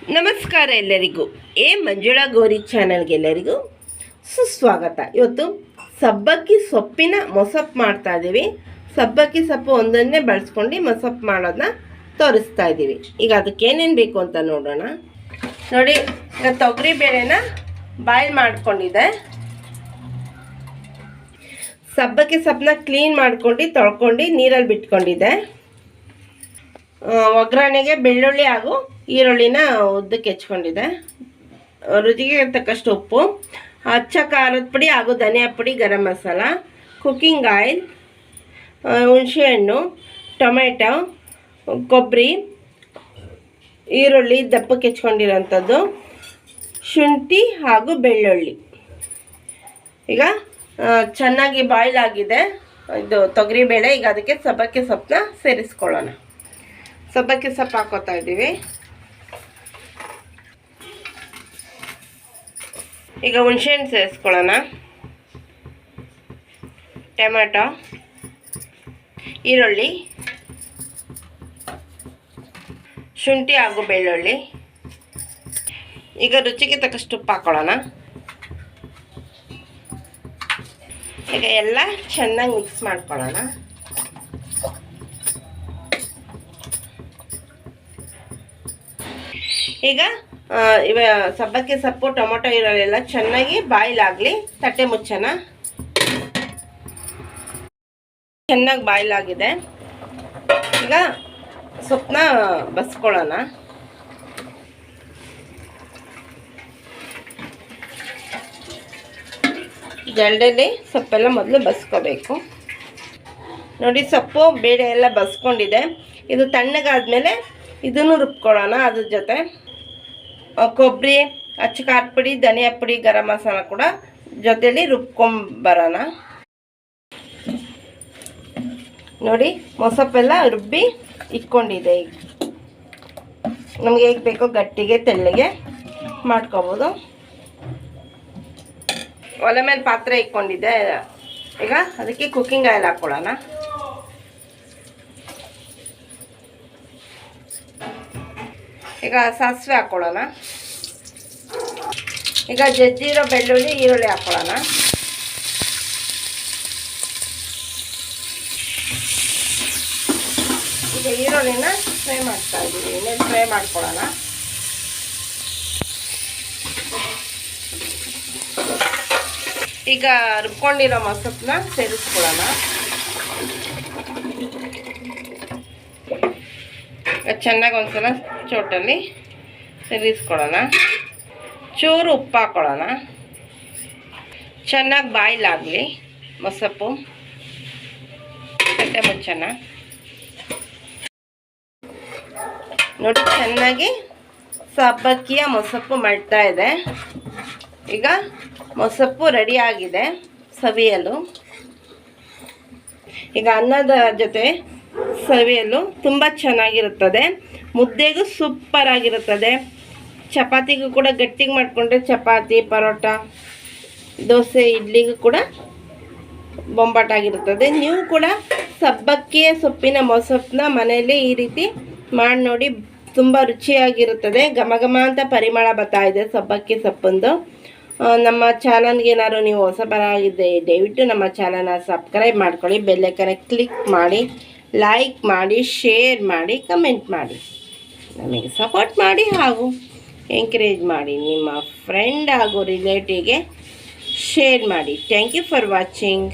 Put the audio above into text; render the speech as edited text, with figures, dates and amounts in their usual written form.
ನಮಸ್ಕಾರ ಎಲ್ಲರಿಗೂ. ಮಂಜುಳಾ ಗೌರಿ ಚಾನಲ್ಗೆ ಎಲ್ಲರಿಗೂ ಸುಸ್ವಾಗತ. ಇವತ್ತು ಸಬ್ಬಕ್ಕಿ ಸೊಪ್ಪಿನ ಮೊಸಪ್ಪು ಮಾಡ್ತಾ ಇದ್ದೀವಿ. ಸಬ್ಬಕ್ಕಿ ಸೊಪ್ಪು ಒಂದನ್ನೇ ಬಳಸ್ಕೊಂಡು ಮೊಸಪ್ಪು ಮಾಡೋದನ್ನ ತೋರಿಸ್ತಾ ಇದ್ದೀವಿ. ಈಗ ಅದಕ್ಕೆ ಏನೇನು ಬೇಕು ಅಂತ ನೋಡೋಣ. ನೋಡಿ, ಈಗ ತೊಗರಿ ಬೇಳೆನ ಬಾಯ್ಲ್ ಮಾಡ್ಕೊಂಡಿದ್ದೆ. ಸಬ್ಬಕ್ಕಿ ಸೊಪ್ಪನ್ನ ಕ್ಲೀನ್ ಮಾಡ್ಕೊಂಡು ತೊಳ್ಕೊಂಡು ನೀರಲ್ಲಿ ಬಿಟ್ಕೊಂಡಿದ್ದೆ. ಒಗ್ಗರಣೆಗೆ ಬೆಳ್ಳುಳ್ಳಿ ಹಾಗೂ ಈರುಳ್ಳಿನ ಉದ್ದಕ್ಕೆ ಹೆಚ್ಕೊಂಡಿದ್ದೆ. ರುಚಿಗೆ ತಕ್ಕಷ್ಟು ಉಪ್ಪು, ಅಚ್ಚ ಖಾರದ ಪುಡಿ ಹಾಗೂ ಧನಿಯಾ ಪುಡಿ, ಗರಂ ಮಸಾಲ, ಕುಕ್ಕಿಂಗ್ ಆಯಿಲ್, ಹುಣಸೆಹಣ್ಣು, ಟೊಮೆಟೊ, ಕೊಬ್ಬರಿ, ಈರುಳ್ಳಿ ದಪ್ಪಕ್ಕೆ ಹೆಚ್ಕೊಂಡಿರೋಂಥದ್ದು, ಶುಂಠಿ ಹಾಗೂ ಬೆಳ್ಳುಳ್ಳಿ. ಈಗ ಚೆನ್ನಾಗಿ ಬಾಯ್ಲ್ ಆಗಿದೆ ಇದು ತೊಗರಿಬೇಳೆ. ಈಗ ಅದಕ್ಕೆ ಸಬ್ಬಕ್ಕಿ ಸೊಪ್ಪನ್ನ ಸೇರಿಸ್ಕೊಳ್ಳೋಣ. ಸಬ್ಬಕ್ಕಿ ಸೊಪ್ಪು ಹಾಕೋತಾ ಇದ್ದೀವಿ. ಈಗ ಹುಣಸೆಹಣ್ಣು ಸೇರಿಸ್ಕೊಳ್ಳೋಣ, ಟೊಮೆಟೊ, ಈರುಳ್ಳಿ, ಶುಂಠಿ ಹಾಗೂ ಬೆಳ್ಳುಳ್ಳಿ. ಈಗ ರುಚಿಗೆ ತಕ್ಕಷ್ಟು ಉಪ್ಪು ಹಾಕೊಳ್ಳೋಣ. ಈಗ ಎಲ್ಲ ಚೆನ್ನಾಗಿ ಮಿಕ್ಸ್ ಮಾಡ್ಕೊಳ್ಳೋಣ. ಈಗ ಸಬ್ಬಕ್ಕಿ ಸೊಪ್ಪು, ಟೊಮೊಟೊ, ಈರುಳ್ಳಿ ಎಲ್ಲ ಚೆನ್ನಾಗಿ ಬಾಯ್ಲ್ ಆಗಲಿ. ತಟ್ಟೆ ಮುಚ್ಚೋಣ. ಚೆನ್ನಾಗಿ ಬಾಯ್ಲ್ ಆಗಿದೆ. ಈಗ ಸೊಪ್ಪನ್ನ ಬಸ್ಕೊಳ್ಳೋಣ. ಜಲ್ಡಲ್ಲಿ ಸೊಪ್ಪೆಲ್ಲ ಮೊದಲು ಬಸ್ಕೋಬೇಕು. ನೋಡಿ, ಸೊಪ್ಪು ಬೇಳೆ ಎಲ್ಲ ಬಸ್ಕೊಂಡಿದೆ. ಇದು ತಣ್ಣಗಾದ್ಮೇಲೆ ಇದನ್ನು ರುಬ್ಕೊಳ್ಳೋಣ. ಅದ್ರ ಜೊತೆ ಕೊಬ್ಬರಿ, ಅಚ್ಚ ಖಾರದ ಪುಡಿ, ಧನಿಯಾ ಪುಡಿ, ಗರಂ ಮಸಾಲ ಕೂಡ ಜೊತೆಯಲ್ಲಿ ರುಬ್ಕೊಂಬರೋಣ. ನೋಡಿ, ಮೊಸಪ್ಪೆಲ್ಲ ರುಬ್ಬಿ ಇಟ್ಕೊಂಡಿದೆ. ನಮಗೆ ಹೇಗೆ ಬೇಕೋ ಗಟ್ಟಿಗೆ ತೆಳ್ಳಗೆ ಮಾಡ್ಕೋಬೋದು. ಒಲೆ ಮೇಲೆ ಪಾತ್ರೆ ಇಟ್ಕೊಂಡಿದ್ದೆ. ಈಗ ಅದಕ್ಕೆ ಕುಕ್ಕಿಂಗ್ ಆಯಿಲ್ ಹಾಕ್ಕೊಳ್ಳೋಣ. ಈಗ ಸಾಸಿವೆ ಹಾಕ್ಕೊಳ್ಳೋಣ. ಈಗ ಜಜ್ಜಿರೋ ಬೆಳ್ಳುಳ್ಳಿ, ಈರುಳ್ಳಿ ಹಾಕ್ಕೊಳ್ಳೋಣ. ಈಗ ಈರುಳ್ಳಿನ ಫ್ರೈ ಮಾಡ್ತಾ ಇದ್ದೀವಿ. ಇನ್ನೇನು ಫ್ರೈ ಮಾಡ್ಕೊಳ್ಳೋಣ. ಈಗ ರುಬ್ಕೊಂಡಿರೋ ಮೊಸಪ್ಪನ್ನ ಸೇರಿಸ್ಕೊಳ್ಳೋಣ. ಚೆನ್ನಾಗಿ ಒಂದ್ಸಲ ಚೋಟಲ್ಲಿ ಸೇರಿಸ್ಕೊಳ್ಳೋಣ. ಚೂರು ಉಪ್ಪು ಹಾಕ್ಕೊಳ್ಳೋಣ. ಚೆನ್ನಾಗಿ ಬಾಯ್ಲ್ ಆಗಲಿ ಮೊಸಪ್ಪು. ತಟ್ಟೆ ಮುಚ್ಚೋಣ. ನೋಡಿ, ಚೆನ್ನಾಗಿ ಸಬ್ಬಕ್ಕಿಯ ಮೊಸಪ್ಪು ಮಾಡ್ತಾ ಇದೆ. ಈಗ ಮೊಸಪ್ಪು ರೆಡಿಯಾಗಿದೆ ಸವಿಯಲು. ಈಗ ಅನ್ನದ ಜೊತೆ ಸವಿಯಲು ತುಂಬ ಚೆನ್ನಾಗಿರುತ್ತದೆ. ಮುದ್ದೆಗೂ ಸೂಪರ್ ಆಗಿರುತ್ತದೆ. ಚಪಾತಿಗೂ ಕೂಡ ಗಟ್ಟಿಗೆ ಮಾಡಿಕೊಂಡ್ರೆ ಚಪಾತಿ, ಪರೋಟ, ದೋಸೆ, ಇಡ್ಲಿಗೂ ಕೂಡ ಬೊಂಬಾಟಾಗಿರುತ್ತದೆ. ನೀವು ಕೂಡ ಸಬ್ಬಕ್ಕಿಯ ಸೊಪ್ಪಿನ ಮೊಸಪ್ಪನ್ನ ಮನೆಯಲ್ಲಿ ಈ ರೀತಿ ಮಾಡಿ ನೋಡಿ. ತುಂಬ ರುಚಿಯಾಗಿರುತ್ತದೆ. ಘಮ ಘಮ ಅಂತ ಪರಿಮಳ ಬರ್ತಾ ಇದೆ ಸಬ್ಬಕ್ಕಿ ಸೊಪ್ಪಂದು. ನಮ್ಮ ಚಾನಲ್ಗೆ ಏನಾದ್ರು ನೀವು ಹೊಸಬರಾಗಿದ್ದೆ ದಯವಿಟ್ಟು ನಮ್ಮ ಚಾನಲ್ನ ಸಬ್ಸ್ಕ್ರೈಬ್ ಮಾಡ್ಕೊಳ್ಳಿ. ಬೆಲ್ ಐಕಾನ್ ಕ್ಲಿಕ್ ಮಾಡಿ, ಲೈಕ್ ಮಾಡಿ, ಶೇರ್ ಮಾಡಿ, ಕಮೆಂಟ್ ಮಾಡಿ, ನಮಗೆ ಸಪೋರ್ಟ್ ಮಾಡಿ ಹಾಗೂ ಎಂಕರೇಜ್ ಮಾಡಿ. ನಿಮ್ಮ ಫ್ರೆಂಡ್ ಹಾಗೂ ರಿಲೇಟಿವ್ಗೆ ಶೇರ್ ಮಾಡಿ. Thank you for watching.